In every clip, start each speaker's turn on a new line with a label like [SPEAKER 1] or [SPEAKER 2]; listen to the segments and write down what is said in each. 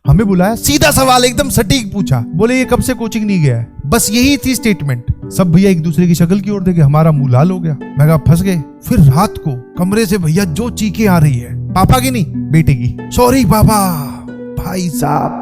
[SPEAKER 1] हमें बुलाया, सीधा सवाल एकदम सटीक पूछा। बोले ये कब से कोचिंग नहीं गया है? बस यही थी स्टेटमेंट। सब भैया एक दूसरे की शक्ल की ओर देखे, हमारा मुंह लाल हो गया। मैं कहा फंस गए। फिर रात को कमरे से भैया जो चीखें आ रही है, पापा की नहीं बेटे की, सॉरी पापा। भाई साहब,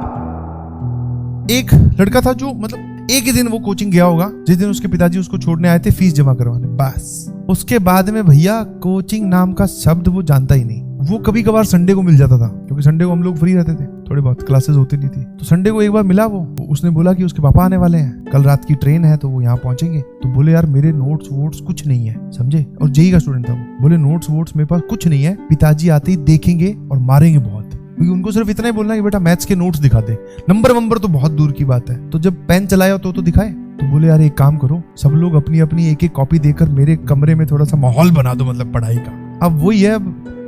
[SPEAKER 1] एक लड़का था जो मतलब एक ही दिन वो कोचिंग गया होगा जिस दिन उसके पिताजी उसको छोड़ने आए थे फीस जमा करवाने, बस। उसके बाद में भैया कोचिंग नाम का शब्द वो जानता ही नहीं। वो कभी कभार संडे को मिल जाता था, क्योंकि संडे को हम लोग फ्री रहते थे, थोड़ी बहुत क्लासेस होती नहीं थी। तो संडे को एक बार मिला वो, उसने बोला कि उसके पापा आने वाले हैं, कल रात की ट्रेन है तो वो यहाँ पहुंचेंगे। तो बोले यार मेरे नोट्स वोट्स कुछ नहीं है, समझे। और जेई का स्टूडेंट था वो। बोले नोट्स वोट्स मेरे पास कुछ नहीं है, पिताजी आते ही देखेंगे और मारेंगे बहुत, क्योंकि उनको सिर्फ इतना ही बोलना कि बेटा मैथ्स के नोट्स दिखा दे, नंबर तो बहुत दूर की बात है। तो जब पेन चलाया तो दिखाए। तो बोले यार एक काम करो, सब लोग अपनी अपनी एक एक कॉपी देकर मेरे कमरे में थोड़ा सा माहौल बना दो, मतलब पढ़ाई का। अब वही है,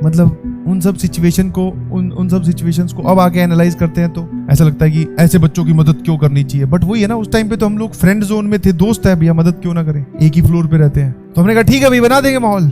[SPEAKER 1] मतलब उन सब सिचुएशन को उन सब सिचुएशंस को अब आके एनालाइज करते हैं तो ऐसा लगता है कि ऐसे बच्चों की मदद क्यों करनी चाहिए। बट वही है ना, उस टाइम पे तो हम लोग फ्रेंड जोन में थे, दोस्त है भैया, मदद क्यों ना करें, एक ही फ्लोर पे रहते हैं। तो हमने कहा ठीक है भाई बना देंगे माहौल।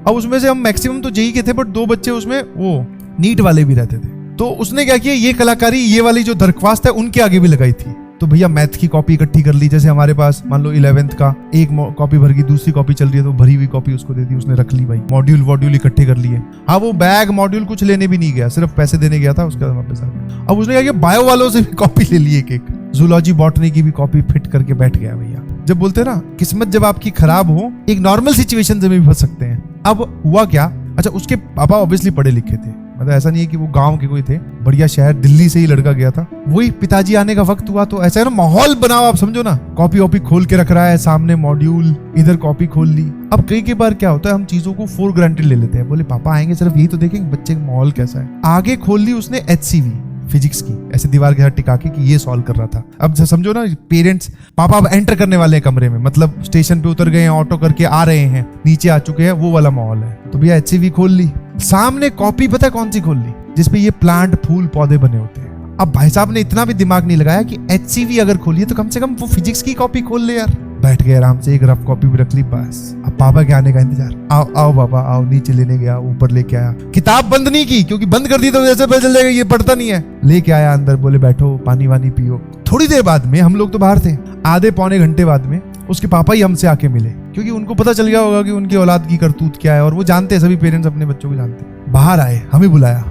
[SPEAKER 1] अब उसमें से हम मैक्सिमम तो जेई के थे, बट 2 बच्चे उसमें वो नीट वाले भी रहते थे। तो उसने क्या किया, ये कलाकारी ये वाली जो दरख्वास्त है उनके आगे भी लगाई थी। तो भैया मैथ की कॉपी इकट्ठी कर ली, जैसे हमारे पास मान लो 11th का एक कॉपी भर गई, दूसरी कॉपी चल रही है तो भरी हुई कॉपी उसको दे दी, उसने रख ली भाई। मॉड्यूल इकट्ठे कर लिए। हाँ वो बैग मॉड्यूल कुछ लेने भी नहीं गया, सिर्फ पैसे देने गया था, उसके बाद वापस आ गया। अब उसने क्या किया, बायो वालों से भी कॉपी ले ली, एक जूलॉजी बॉटनी की भी कॉपी फिट करके बैठ गया भैया। जब बोलते हैं ना किस्मत जब आपकी खराब हो, एक नॉर्मल सिचुएशन से भी फंस सकते हैं। अब हुआ क्या, अच्छा उसके पापा ऑब्वियसली पढ़े लिखे थे, मतलब ऐसा नहीं है कि वो गांव के कोई थे, बढ़िया शहर दिल्ली से ही लड़का गया था। वही पिताजी आने का वक्त हुआ तो ऐसा है ना, माहौल बनाओ, आप समझो ना, कॉपी वॉपी खोल के रख रहा है, सामने मॉड्यूल, इधर कॉपी खोल ली। अब कई बार क्या होता है, हम चीजों को फॉर ग्रांटेड ले लेते हैं। बोले पापा आएंगे सिर्फ यही तो देखेंगे बच्चे का माहौल कैसा है। आगे खोल ली उसने HCV फिजिक्स की, ऐसे दीवार के साथ टिका के कि ये सॉल्व कर रहा था। अब समझो ना, पेरेंट्स पापा अब एंटर करने वाले हैं कमरे में, मतलब स्टेशन पे उतर गए हैं, ऑटो करके आ रहे हैं, नीचे आ चुके हैं, वो वाला माहौल है। तो भैया HCV खोल ली, सामने कॉपी पता है कौन सी खोल ली, जिसपे ये प्लांट फूल पौधे बने होते हैं। अब भाई साहब ने इतना भी दिमाग नहीं लगाया कि HCV अगर खोलिए तो कम से कम वो फिजिक्स की कॉपी खोल ले यार। बैठ गए आराम से, एक रफ कॉपी भी रख ली, बस अब पापा के आने का इंतजार। आओ बाबा आओ, नीचे लेने गया, ऊपर लेके आया, किताब बंद नहीं की, क्योंकि बंद कर दी तो जैसे पता चल जाएगा ये पढ़ता नहीं है। लेके आया अंदर, बोले बैठो पानी वानी पियो। थोड़ी देर बाद में, हम लोग तो बाहर थे, आधे पौने घंटे बाद में उसके पापा ही हमसे आके मिले, क्योंकि उनको पता चल गया होगा कि उनकी औलाद की करतूत क्या है, और वो जानते हैं, सभी पेरेंट्स अपने बच्चों को जानते हैं। बाहर आए, हमें बुलाया,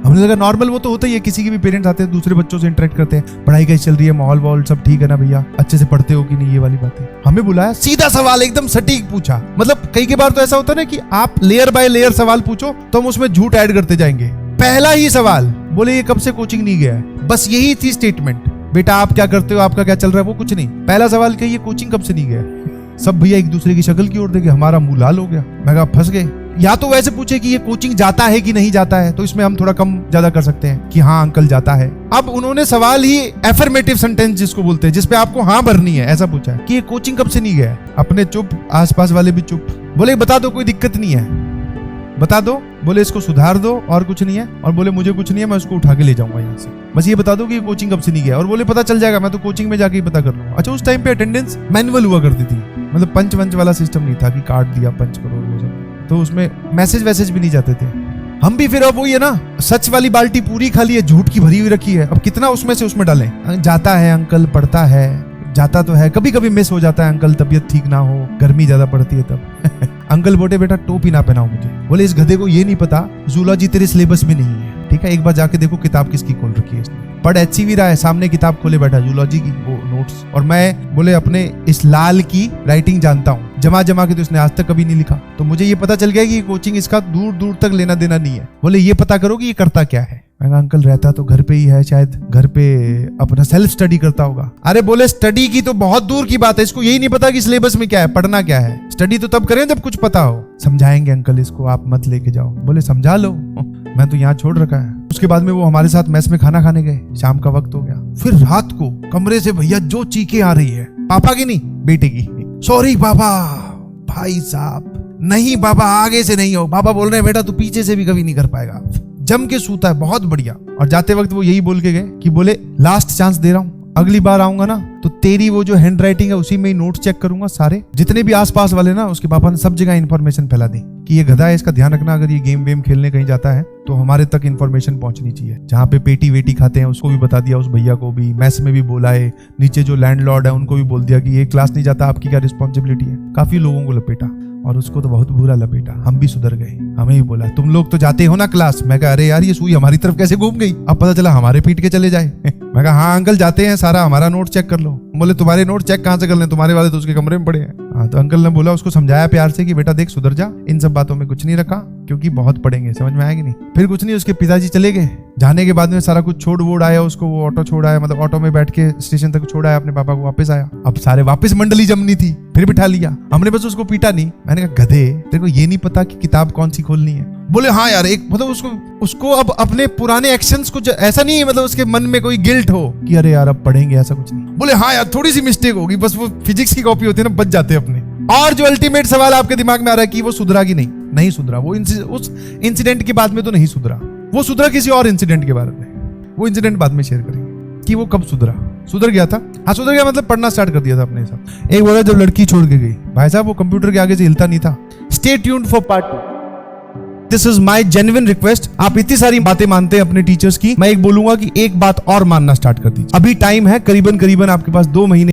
[SPEAKER 1] हमने लगा नॉर्मल वो तो होता ही है, किसी के भी पेरेंट्स आते हैं दूसरे बच्चों से इंटरेक्ट करते हैं, पढ़ाई कैसी चल रही है, माहौल वॉल सब ठीक है ना भैया, अच्छे से पढ़ते हो कि नहीं, ये वाली बातें। हमें बुलाया, सीधा सवाल एकदम सटीक पूछा। मतलब कई बार तो ऐसा होता है ना कि आप लेयर बाय लेयर सवाल पूछो तो हम उसमें झूठ ऐड करते जाएंगे। पहला ही सवाल, बोले ये कब से कोचिंग नहीं गया है? बस यही थी स्टेटमेंट। बेटा आप क्या करते हो, आपका क्या चल रहा है, वो कुछ नहीं। पहला सवाल क्या, ये कोचिंग कब से नहीं गया? सब भैया एक दूसरे की शक्ल की ओर देखे, हमारा मुंह लाल हो गया। मैं कहा फंस गए। या तो वैसे पूछे कि ये कोचिंग जाता है कि नहीं जाता है, तो इसमें हम थोड़ा कम ज्यादा कर सकते हैं कि हाँ अंकल जाता है। अब उन्होंने सवाल ही एफर्मेटिव सेंटेंस जिसको बोलते हैं, जिसपे आपको हाँ भरनी है, ऐसा पूछा है कि ये कोचिंग कब से नहीं गया है। अपने चुप, आसपास वाले भी चुप। बोले बता दो, कोई दिक्कत नहीं है, बता दो। बोले इसको सुधार दो और कुछ नहीं है, और बोले मुझे कुछ नहीं है, मैं उसको उठा के ले जाऊंगा यहाँ से, बस ये बता दो कि ये कोचिंग कब से नहीं गया। और बोले पता चल जाएगा, मैं तो कोचिंग में जाके ही पता कर लूंगा। अच्छा उस टाइम पे अटेंडेंस मैनुअल हुआ करती थी, मतलब पंच वंच वाला सिस्टम नहीं था कि कार्ड दिया पंच करो वो सब, तो उसमें मैसेज वैसेज भी नहीं जाते थे। हम भी फिर अब वही है ना, सच वाली बाल्टी पूरी खाली है, झूठ की भरी हुई रखी है, अब कितना उसमें से उसमें डालें। जाता है अंकल, पढ़ता है, जाता तो है, कभी कभी मिस हो जाता है अंकल, तबीयत ठीक ना हो, गर्मी ज्यादा पड़ती है तब। अंकल बोले बेटा टोपी ना पहनाओ मुझे। बोले इस गधे को ये नहीं पता जूलॉजी तेरे सिलेबस में नहीं है, ठीक है, एक बार जाके देखो किताब किसकी खोल रखी है इसने। पढ़ HCV रहा है, सामने किताब खोले बैठा जूलॉजी की, वो नोट्स। और मैं बोले अपने इस लाल की राइटिंग जानता हूँ, जमा के तो इसने आज तक कभी नहीं लिखा, तो मुझे ये पता चल गया कि कोचिंग इसका दूर दूर तक लेना देना नहीं है। बोले ये पता करो कि ये करता क्या है। मैं कहा अंकल रहता तो घर पे ही है, शायद घर पे अपना सेल्फ स्टडी करता होगा। अरे बोले स्टडी की तो बहुत दूर की बात है, इसको यही नहीं पता कि सिलेबस में क्या है, पढ़ना क्या है। स्टडी तो तब करें जब कुछ पता हो। समझाएंगे अंकल इसको, आप मत लेके जाओ। बोले समझा लो, मैं तो यहाँ छोड़ रखा है। उसके बाद में वो हमारे साथ मेस में खाना खाने गए, शाम का वक्त हो गया। फिर रात को कमरे से भैया जो चीखें आ रही है, पापा की नहीं बेटे की, सॉरी पापा। भाई साहब नहीं पापा, आगे से नहीं हो। पापा बोल रहे हैं बेटा तू पीछे से भी कभी नहीं कर पाएगा। जम के सूता है, बहुत बढ़िया। और जाते वक्त वो यही बोल के गए कि बोले लास्ट चांस दे रहा हूं, अगली बार आऊंगा ना तो तेरी वो जो हैंड राइटिंग है उसी में ही नोट्स चेक करूंगा सारे, जितने भी आसपास वाले ना। उसके पापा ने सब जगह इन्फॉर्मेशन फैला दी कि ये गधा है, इसका ध्यान रखना, अगर ये गेम वेम खेलने कहीं जाता है तो हमारे तक इन्फॉर्मेशन पहुंचनी चाहिए। जहाँ पे पेटी वेटी खाते हैं उसको भी बता दिया, उस भैया को भी, मैस में भी बोला है, नीचे जो लैंडलॉर्ड है उनको भी बोल दिया कि ये क्लास नहीं जाता, आपकी क्या रिस्पॉन्सिबिलिटी है। काफी लोगों को लपेटा और उसको तो बहुत बुरा लपेटा। हम भी सुधर गए, हमें ही बोला तुम लोग तो जाते हो ना क्लास। मैं कहा अरे यार ये सुई हमारी तरफ कैसे घूम गई, अब पता चला हमारे पीट के चले जाए। मैं कहा हाँ अंकल जाते हैं, सारा हमारा नोट चेक कर लो। बोले तुम्हारे नोट चेक कहाँ से कर लें, तुम्हारे वाले तो उसके कमरे में पड़े हैं। हाँ तो अंकल ने बोला, उसको समझाया प्यार से कि बेटा देख सुधर जा, इन सब बातों में कुछ नहीं रखा क्योंकि बहुत पढ़ेंगे, समझ में आएगी नहीं। फिर कुछ नहीं, उसके पिताजी चले गए। जाने के बाद में सारा कुछ छोड़ वोड़ आया उसको, वो ऑटो छोड़ आया, मतलब ऑटो में बैठ के स्टेशन तक छोड़ आया, अपने पापा को वापस आया। अब सारे वापस मंडली जमनी थी, फिर बिठा लिया हमने, बस उसको पीटा नहीं। मैंने कहा गधे तेरे को ये नहीं पता कि किताब कौन सी खोलनी है। बोले हाँ यार, एक मतलब उसको अब अपने पुराने एक्शंस को ऐसा नहीं है, मतलब उसके मन में कोई गिल्ट हो कि अरे यार अब पढ़ेंगे, ऐसा कुछ नहीं। बोले हाँ यार थोड़ी सी मिस्टेक होगी, बस वो फिजिक्स की कॉपी होती है ना, बच जाते हैं अपने। और जो अल्टीमेट सवाल आपके दिमाग में आ रहा है कि वो सुधरा कि नहीं सुधरा। वो उस इंसिडेंट के बाद में तो नहीं सुधरा, वो सुधरा किसी और इंसिडेंट के बारे में। वो इंसिडेंट बाद में शेयर करेंगे कि वो कब सुधर गया था। हाँ सुधर गया मतलब पढ़ना स्टार्ट कर दिया था अपने हिसाब। एक बोला जब लड़की छोड़ के गई, भाई साहब वो कंप्यूटर के आगे से हिलता नहीं था। Stay tuned for part 2। This is my genuine request. आप इतनी सारी बातें मानते हैं अपने टीचर्स की, मैं एक बोलूंगा कि एक बात और मानना स्टार्ट कर दीजिए। अभी टाइम है, करीबन आपके पास 2 महीने